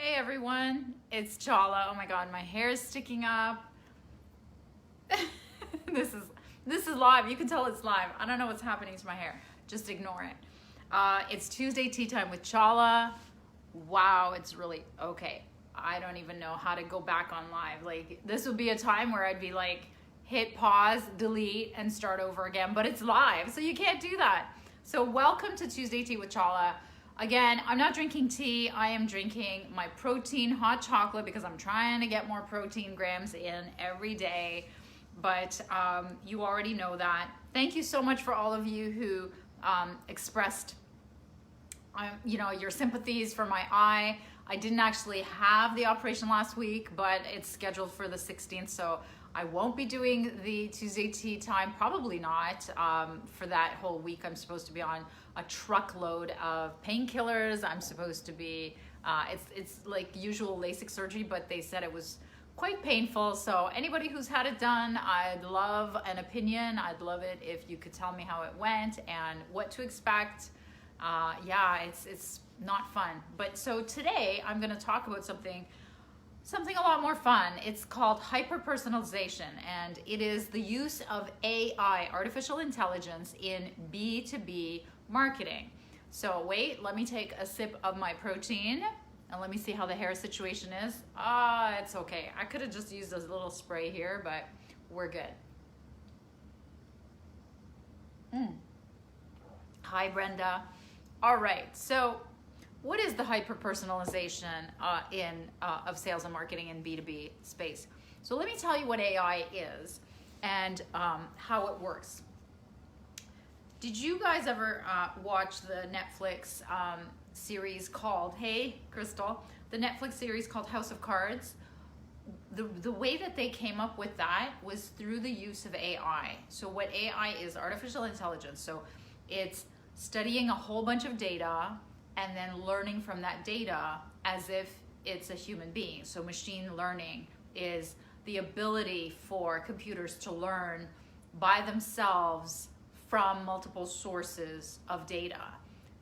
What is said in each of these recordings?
Hey everyone, it's Chala. Oh my god, my hair is sticking up. this is live. You can tell it's live. I don't know what's happening to my hair. Just ignore it. It's Tuesday Tea Time with Chala. Wow, it's really okay. I don't even know how to go back on live. Like, this would be a time where I'd be like, hit pause, delete, and start over again, but it's live, so you can't do that. So welcome to Tuesday Tea with Chala. Again, I'm not drinking tea. I am drinking my protein hot chocolate because I'm trying to get more protein grams in every day. But you already know that. Thank you so much for all of you who expressed your sympathies for my eye. I didn't actually have the operation last week, but it's scheduled for the 16th, so I won't be doing the Tuesday Tea Time, probably not. For that whole week, I'm supposed to be on a truckload of painkillers. I'm supposed to be, it's like usual LASIK surgery, but they said it was quite painful. So anybody who's had it done, I'd love an opinion. I'd love it if you could tell me how it went and what to expect. Yeah, it's not fun. But so today I'm going to talk about something a lot more fun. It's called hyper-personalization, and it is the use of AI, artificial intelligence, in B2B marketing. So wait, let me take a sip of my protein and let me see how the hair situation is. It's okay. I could have just used a little spray here, but we're good. Hi, Brenda. All right, so what is the hyper-personalization of sales and marketing in B2B space? So let me tell you what AI is and how it works. Did you guys ever watch the Netflix series called, hey, Crystal, the Netflix series called House of Cards? The way that they came up with that was through the use of AI. So what AI is, artificial intelligence. So it's studying a whole bunch of data and then learning from that data as if it's a human being. So machine learning is the ability for computers to learn by themselves from multiple sources of data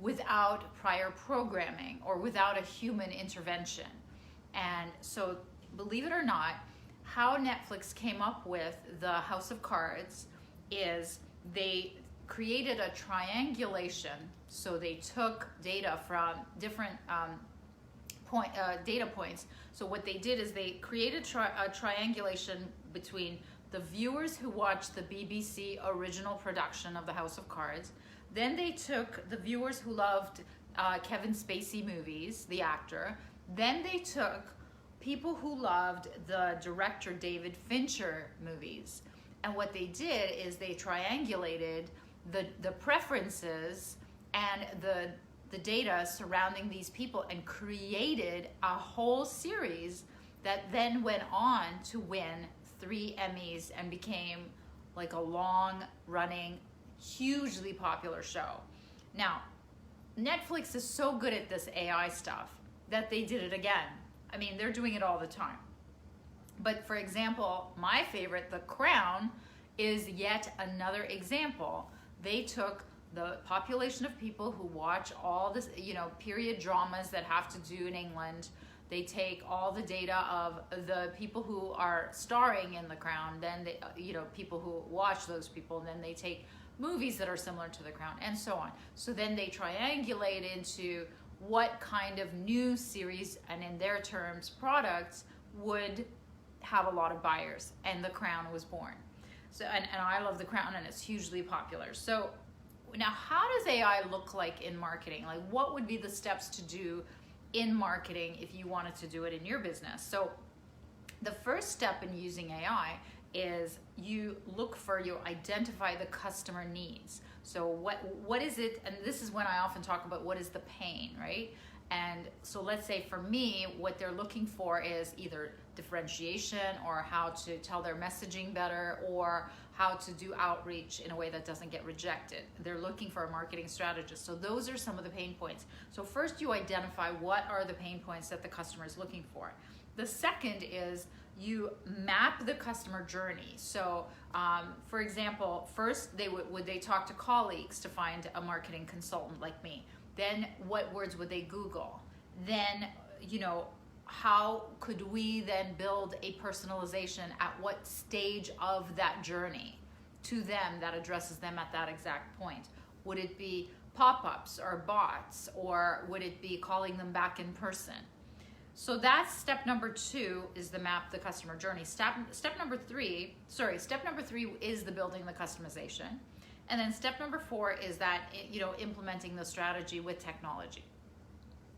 without prior programming or without a human intervention. And so, believe it or not, how Netflix came up with the House of Cards is they created a triangulation. So they took data from different data points. So what they did is they created a triangulation between the viewers who watched the BBC original production of the House of Cards. Then they took the viewers who loved Kevin Spacey movies, the actor. Then they took people who loved the director David Fincher movies. And what they did is they triangulated the preferences and the data surrounding these people and created a whole series that then went on to win 3 Emmys and became like a long-running, hugely popular show. Now, Netflix is so good at this AI stuff that they did it again. I mean, they're doing it all the time. But for example, my favorite, The Crown, is yet another example. They took the population of people who watch all this, period dramas that have to do in England. They take all the data of the people who are starring in The Crown, then they, people who watch those people, then they take movies that are similar to The Crown, and so on. So then they triangulate into what kind of new series, and in their terms, products, would have a lot of buyers, and The Crown was born. So, and I love The Crown, and it's hugely popular. So now, how does AI look like in marketing? Like, what would be the steps to do in marketing if you wanted to do it in your business? So the first step in using AI is you identify the customer needs. So what is it, and this is when I often talk about what is the pain, right? And so let's say for me, what they're looking for is either differentiation or how to tell their messaging better or how to do outreach in a way that doesn't get rejected. They're looking for a marketing strategist. So those are some of the pain points. So first you identify what are the pain points that the customer is looking for. The second is you map the customer journey. So for example, first would they talk to colleagues to find a marketing consultant like me? Then what words would they Google? Then, how could we then build a personalization at what stage of that journey to them that addresses them at that exact point? Would it be pop-ups or bots, or would it be calling them back in person? So that's step number 2, is the map the customer journey. Step number three is the building the customization. And then step number 4 is that, implementing the strategy with technology.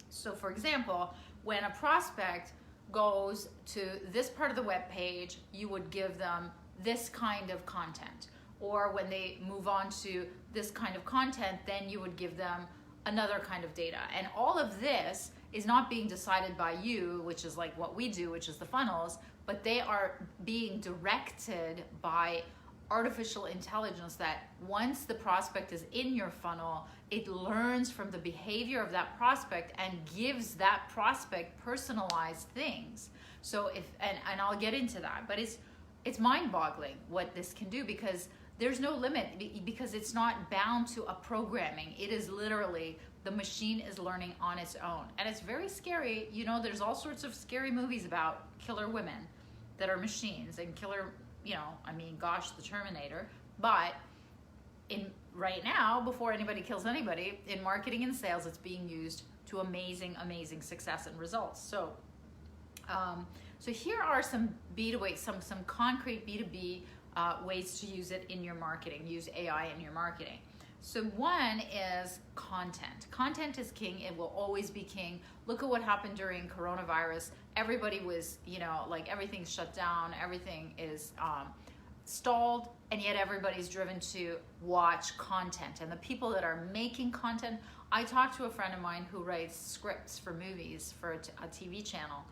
So for example, when a prospect goes to this part of the web page, you would give them this kind of content. Or when they move on to this kind of content, then you would give them another kind of data. And all of this is not being decided by you, which is like what we do, which is the funnels, but they are being directed by artificial intelligence, that once the prospect is in your funnel, it learns from the behavior of that prospect and gives that prospect personalized things. So and I'll get into that, but it's mind-boggling what this can do, because there's no limit, because it's not bound to a programming. It is literally, the machine is learning on its own. And it's very scary. There's all sorts of scary movies about killer women that are machines, and killer, gosh, the Terminator. But right now, before anybody kills anybody, in marketing and sales, it's being used to amazing success and results. So here are some some concrete B2B ways to use it in your marketing, use AI in your marketing. So one is content. Content is king. It will always be king. Look at what happened during coronavirus. Everybody was, everything's shut down. Everything is stalled, and yet everybody's driven to watch content. And the people that are making content, I talked to a friend of mine who writes scripts for movies for a TV channel.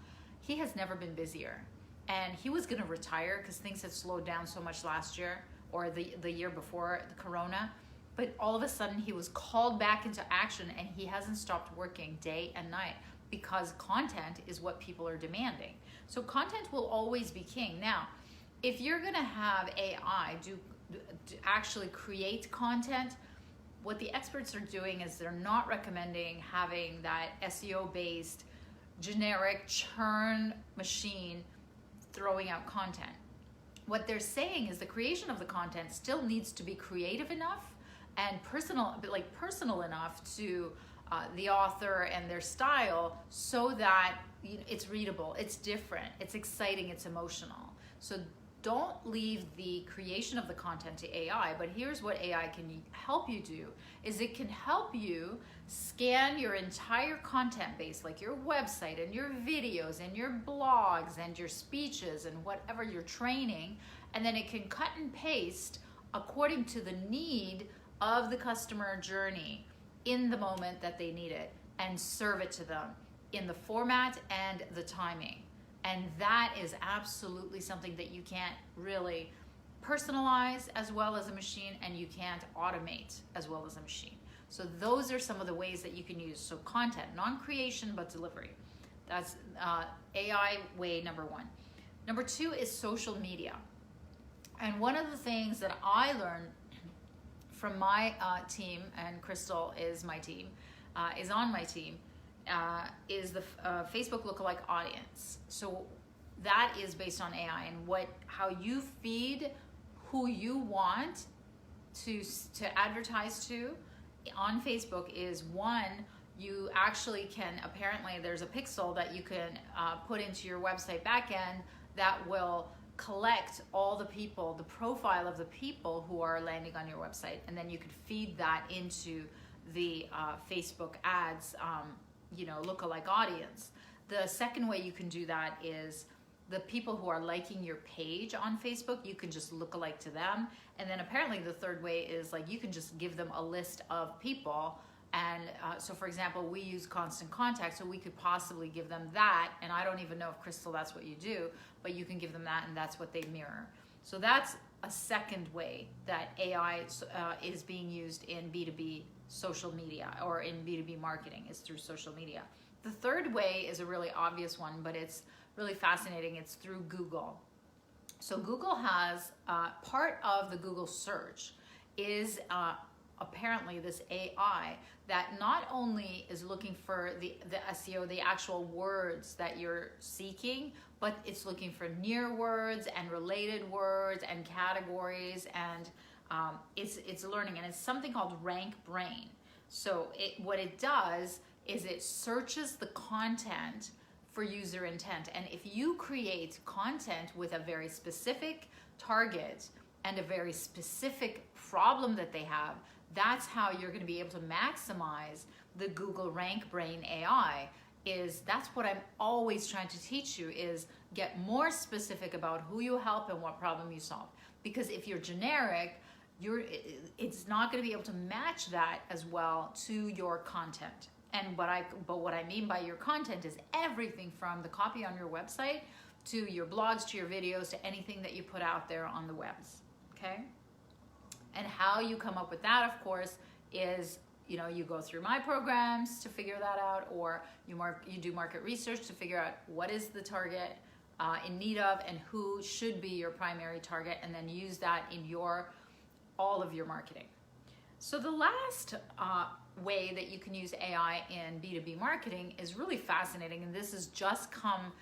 He has never been busier. And he was going to retire because things had slowed down so much last year, or the year before the corona. But all of a sudden he was called back into action, and he hasn't stopped working day and night, because content is what people are demanding. So content will always be king. Now, if you're going to have AI to actually create content, what the experts are doing is they're not recommending having that SEO-based generic churn machine throwing out content. What they're saying is the creation of the content still needs to be creative enough and personal enough to the author and their style, so that it's readable, it's different, it's exciting, it's emotional. So don't leave the creation of the content to AI, but here's what AI can help you do, is it can help you scan your entire content base, like your website and your videos and your blogs and your speeches and whatever you're training, and then it can cut and paste according to the need of the customer journey in the moment that they need it, and serve it to them in the format and the timing. And that is absolutely something that you can't really personalize as well as a machine, and you can't automate as well as a machine. So those are some of the ways that you can use. So content, non-creation but delivery. That's AI way number 1. Number 2 is social media. And one of the things that I learned from my team, and Crystal is my team, is on my team, is the Facebook lookalike audience. So that is based on AI, and how you feed who you want to advertise to on Facebook is one. You actually can, apparently there's a pixel that you can put into your website backend that will collect all the people, the profile of the people who are landing on your website, and then you could feed that into the Facebook ads, lookalike audience. The second way you can do that is the people who are liking your page on Facebook, you can just lookalike to them. And then apparently the third way is you can just give them a list of people. And so for example, we use Constant Contact, so we could possibly give them that. And I don't even know if, Crystal, that's what you do, but you can give them that, and that's what they mirror. So that's a second way that AI is being used in B2B social media, or in B2B marketing, is through social media. The third way is a really obvious one, but it's really fascinating. It's through Google. So Google has part of the Google search is apparently this AI that not only is looking for the SEO, the actual words that you're seeking, but it's looking for near words and related words and categories, and it's learning, and it's something called Rank Brain. So what it does is it searches the content for user intent, and if you create content with a very specific target and a very specific problem that they have, that's how you're going to be able to maximize the Google Rank Brain AI. That's what I'm always trying to teach you, is get more specific about who you help and what problem you solve. Because if you're generic, it's not going to be able to match that as well to your content. And what I mean by your content is everything from the copy on your website to your blogs, to your videos, to anything that you put out there on the webs. Okay? And how you come up with that, of course, is you go through my programs to figure that out, or you do market research to figure out what is the target in need of and who should be your primary target, and then use that in all of your marketing. So the last way that you can use AI in B2B marketing is really fascinating, and this has just come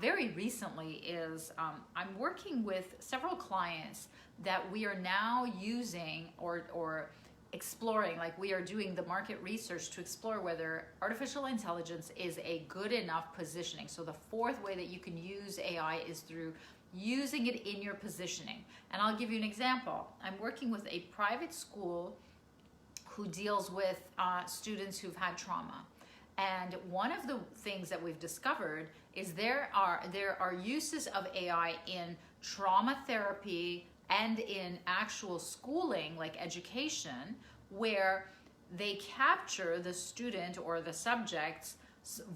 very recently, is I'm working with several clients that we are now using or exploring, like we are doing the market research to explore whether artificial intelligence is a good enough positioning. So the fourth way that you can use AI is through using it in your positioning. And I'll give you an example. I'm working with a private school who deals with students who've had trauma. And one of the things that we've discovered is there are uses of AI in trauma therapy and in actual schooling, like education, where they capture the student or the subject's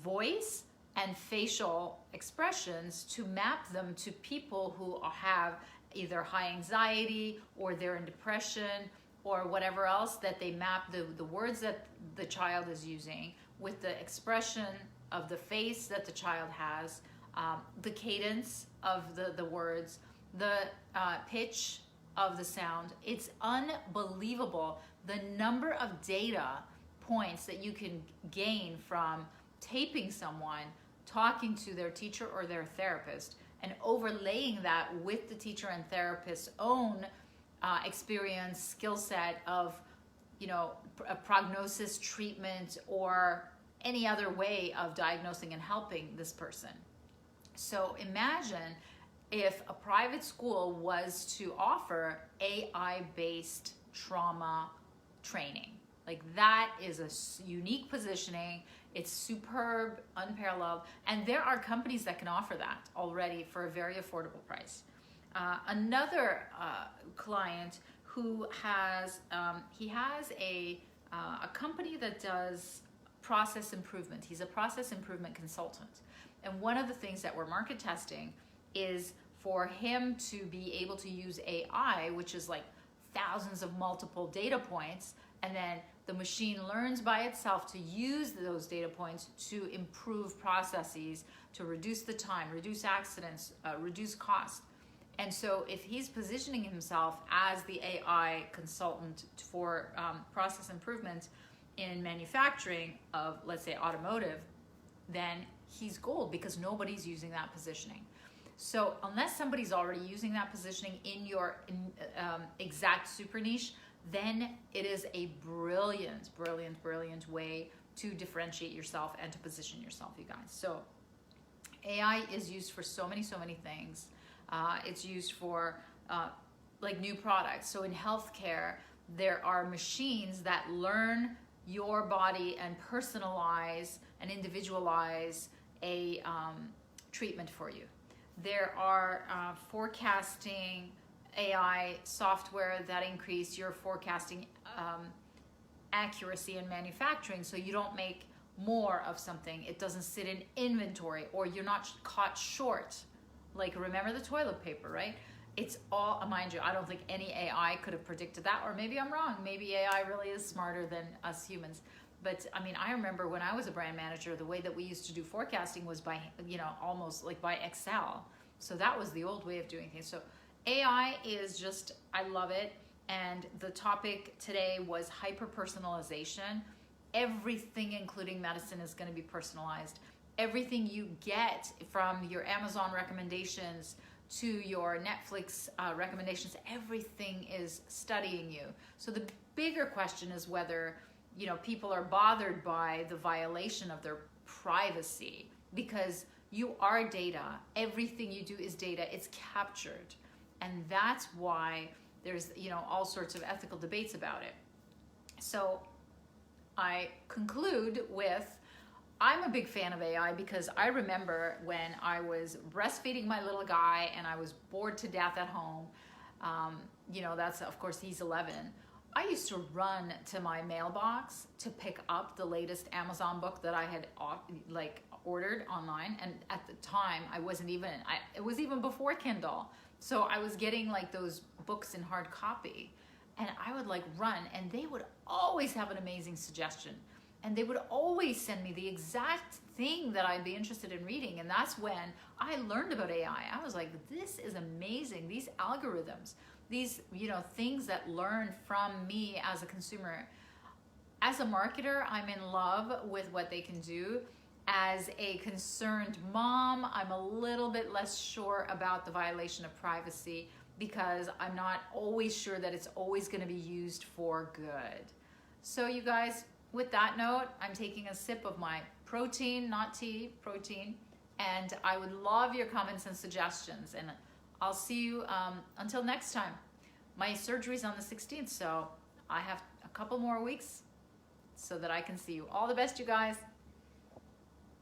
voice and facial expressions to map them to people who have either high anxiety or they're in depression or whatever else, that they map the words that the child is using with the expression of the face that the child has, the cadence of the words, the pitch of the sound. It's unbelievable the number of data points that you can gain from taping someone talking to their teacher or their therapist and overlaying that with the teacher and therapist's own experience, skill set of a prognosis, treatment, or any other way of diagnosing and helping this person. So imagine if a private school was to offer AI-based trauma training. Like, that is a unique positioning. It's superb, unparalleled, and there are companies that can offer that already for a very affordable price. Another client who has a company that does process improvement. He's a process improvement consultant, and one of the things that we're market testing is for him to be able to use AI, which is like thousands of multiple data points, and then the machine learns by itself to use those data points to improve processes, to reduce the time, reduce accidents, reduce cost. And so if he's positioning himself as the AI consultant for process improvement in manufacturing of, let's say, automotive, then he's gold, because nobody's using that positioning. So unless somebody's already using that positioning in your exact super niche, then it is a brilliant, brilliant, brilliant way to differentiate yourself and to position yourself, you guys. So AI is used for so many things. It's used for like new products. So in healthcare, there are machines that learn your body and personalize and individualize a treatment for you. There are forecasting AI software that increase your forecasting accuracy in manufacturing, so you don't make more of something. It doesn't sit in inventory, or you're not caught short. Like, remember the toilet paper, right? It's all, mind you, I don't think any AI could have predicted that, or maybe I'm wrong. Maybe AI really is smarter than us humans. But I mean, I remember when I was a brand manager, the way that we used to do forecasting was by, almost like by Excel. So that was the old way of doing things. So AI is just, I love it. and the topic today was hyper-personalization. Everything, including medicine, is going to be personalized. Everything you get, from your Amazon recommendations to your Netflix recommendations, everything is studying you. So the bigger question is whether, you know, people are bothered by the violation of their privacy, because you are data. Everything you do is data. It's captured. And that's why there's, you know, all sorts of ethical debates about it. So I conclude with, I'm a big fan of AI because I remember when I was breastfeeding my little guy and I was bored to death at home. You know, that's, of course, he's 11. I used to run to my mailbox to pick up the latest Amazon book that I had ordered online. And at the time, it was even before Kindle. So I was getting like those books in hard copy, and I would like run, and they would always have an amazing suggestion. And they would always send me the exact thing that I'd be interested in reading. And that's when I learned about AI. I was like, this is amazing. These algorithms, these, you know, things that learn from me as a consumer. As a marketer, I'm in love with what they can do. As a concerned mom, I'm a little bit less sure about the violation of privacy, because I'm not always sure that it's always going to be used for good. So you guys, with that note, I'm taking a sip of my protein, not tea, protein, and I would love your comments and suggestions, and I'll see you until next time. My surgery's on the 16th, so I have a couple more weeks so that I can see you. All the best, you guys.